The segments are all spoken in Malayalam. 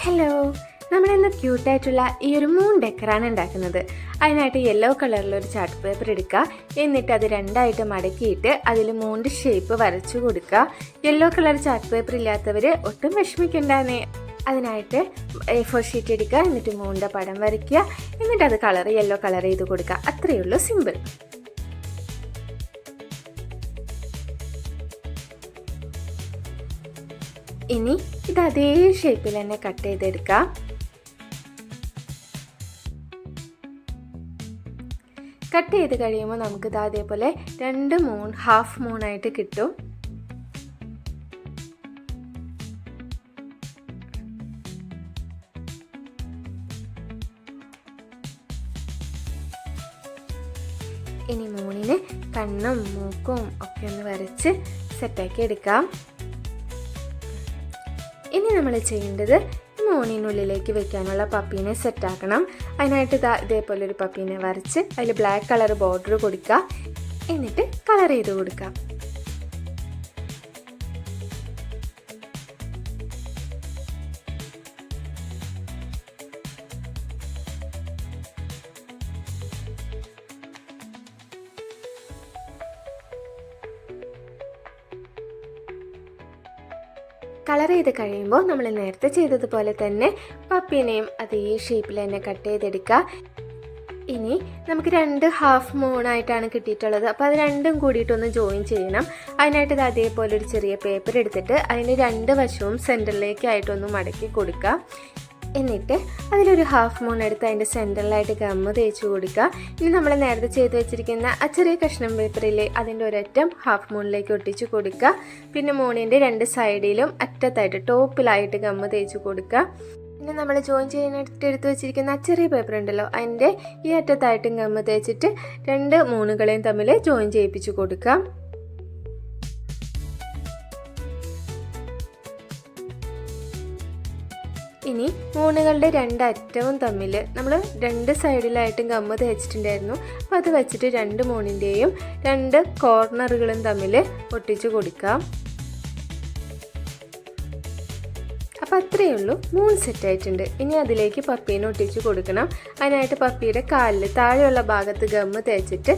ഹലോ, നമ്മളിന്ന് ക്യൂട്ടായിട്ടുള്ള ഈ ഒരു മൂൺ ഡെക്കറാണ് ഉണ്ടാക്കുന്നത്. അതിനായിട്ട് യെല്ലോ കളറിലൊരു ചാർട്ട് പേപ്പർ എടുക്കുക. എന്നിട്ട് അത് രണ്ടായിട്ട് മടക്കിയിട്ട് അതിൽ മൂണിൻ്റെ ഷേപ്പ് വരച്ചു കൊടുക്കുക. യെല്ലോ കളർ ചാർട്ട് പേപ്പർ ഇല്ലാത്തവർ ഒട്ടും വിഷമിക്കണ്ടാന്നേ. അതിനായിട്ട് A4 ഷീറ്റ് എടുക്കുക. എന്നിട്ട് മൂണിൻ്റെ പടം വരയ്ക്കുക. എന്നിട്ട് അത് യെല്ലോ കളർ ചെയ്ത് കൊടുക്കുക. അത്രയേ ഉള്ളൂ, സിമ്പിൾ. ഇനി ഇത് അതേ ഷേപ്പിൽ തന്നെ കട്ട് ചെയ്തെടുക്കാം. കട്ട് ചെയ്ത് കഴിയുമ്പോൾ നമുക്കിത് അതേപോലെ രണ്ട് മൂൺ ഹാഫ് മൂണായിട്ട് കിട്ടും. ഇനി മൂണിന് കണ്ണും മൂക്കും ഒക്കെ ഒന്ന് വരച്ച് സെറ്റാക്കി എടുക്കാം. ഇനി നമ്മൾ ചെയ്യേണ്ടത് മൂണിനുള്ളിലേക്ക് വെക്കാനുള്ള പപ്പീനെ സെറ്റാക്കണം. അതിനായിട്ട് ഇതേപോലെ ഒരു പപ്പീനെ വരച്ച് അതിൽ ബ്ലാക്ക് കളർ ബോർഡർ കൊടുക്കുക. എന്നിട്ട് കളർ ചെയ്ത് കൊടുക്കാം. കളർ ചെയ്ത് കഴിയുമ്പോൾ നമ്മൾ നേരത്തെ ചെയ്തതുപോലെ തന്നെ പപ്പീനെയും അതേ ഷേപ്പിൽ തന്നെ കട്ട് ചെയ്തെടുക്കുക. ഇനി നമുക്ക് രണ്ട് ഹാഫ് മൂണായിട്ടാണ് കിട്ടിയിട്ടുള്ളത്. അപ്പോൾ അത് രണ്ടും കൂടിയിട്ടൊന്ന് ജോയിൻ ചെയ്യണം. അതിനായിട്ട് ഇത് അതേപോലെ ഒരു ചെറിയ പേപ്പർ എടുത്തിട്ട് അതിന് രണ്ട് വശവും സെൻറ്ററിലേക്കായിട്ടൊന്ന് മടക്കി കൊടുക്കുക. എന്നിട്ട് അതിലൊരു ഹാഫ് മൂൺ എടുത്ത് അതിൻ്റെ സെൻറ്ററിലായിട്ട് ഗമ്മ് തേച്ച് കൊടുക്കുക. ഇനി നമ്മൾ നേരത്തെ ചെയ്ത് വെച്ചിരിക്കുന്ന ആ ചെറിയ കഷ്ണം പേപ്പറിലെ അതിൻ്റെ ഒരറ്റം ഹാഫ് മൂണിലേക്ക് ഒട്ടിച്ച് കൊടുക്കുക. പിന്നെ മൂണിൻ്റെ രണ്ട് സൈഡിലും അറ്റത്തായിട്ട് ടോപ്പിലായിട്ട് ഗമ്മ് തേച്ച് കൊടുക്കുക. പിന്നെ നമ്മൾ ജോയിൻ ചെയ്യാനായിട്ട് എടുത്ത് വെച്ചിരിക്കുന്ന ആ ചെറിയ പേപ്പർ ഉണ്ടല്ലോ, അതിൻ്റെ ഈ അറ്റത്തായിട്ടും ഗമ്മ് തേച്ചിട്ട് രണ്ട് മൂണുകളെയും തമ്മിൽ ജോയിൻ ചെയ്യിപ്പിച്ച് കൊടുക്കുക. ഇനി മൂണുകളുടെ രണ്ടറ്റവും തമ്മിൽ നമ്മൾ രണ്ട് സൈഡിലായിട്ടും ഗമ്മ് തേച്ചിട്ടുണ്ടായിരുന്നു. അപ്പോൾ അത് വെച്ചിട്ട് രണ്ട് മൂണിൻ്റെയും രണ്ട് കോർണറുകളും തമ്മിൽ ഒട്ടിച്ച് കൊടുക്കാം. അപ്പോൾ അത്രയേ ഉള്ളൂ, മൂൺ സെറ്റായിട്ടുണ്ട്. ഇനി അതിലേക്ക് പപ്പീനെ ഒട്ടിച്ച് കൊടുക്കണം. അതിനായിട്ട് പപ്പിയുടെ കാലിൽ താഴെയുള്ള ഭാഗത്ത് ഗമ്മ് തേച്ചിട്ട്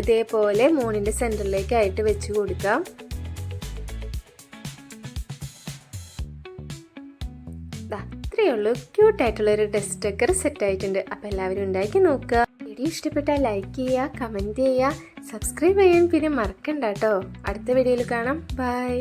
ഇതേപോലെ മൂണിൻ്റെ സെൻറ്ററിലേക്കായിട്ട് വെച്ച് കൊടുക്കാം. ഇത്രയേ ഉള്ളൂ, ക്യൂട്ടായിട്ടുള്ളൊരു ഡ്രസ് ഡെക്കർ സെറ്റ് ആയിട്ടുണ്ട്. അപ്പോൾ എല്ലാവരും ഉണ്ടാക്കി നോക്കുക. വീഡിയോ ഇഷ്ടപ്പെട്ടാൽ ലൈക്ക് ചെയ്യുക, കമൻറ്റ് ചെയ്യുക, സബ്സ്ക്രൈബ് ചെയ്യാൻ പിന്നെ മറക്കണ്ട കേട്ടോ. അടുത്ത വീഡിയോയിൽ കാണാം. ബൈ.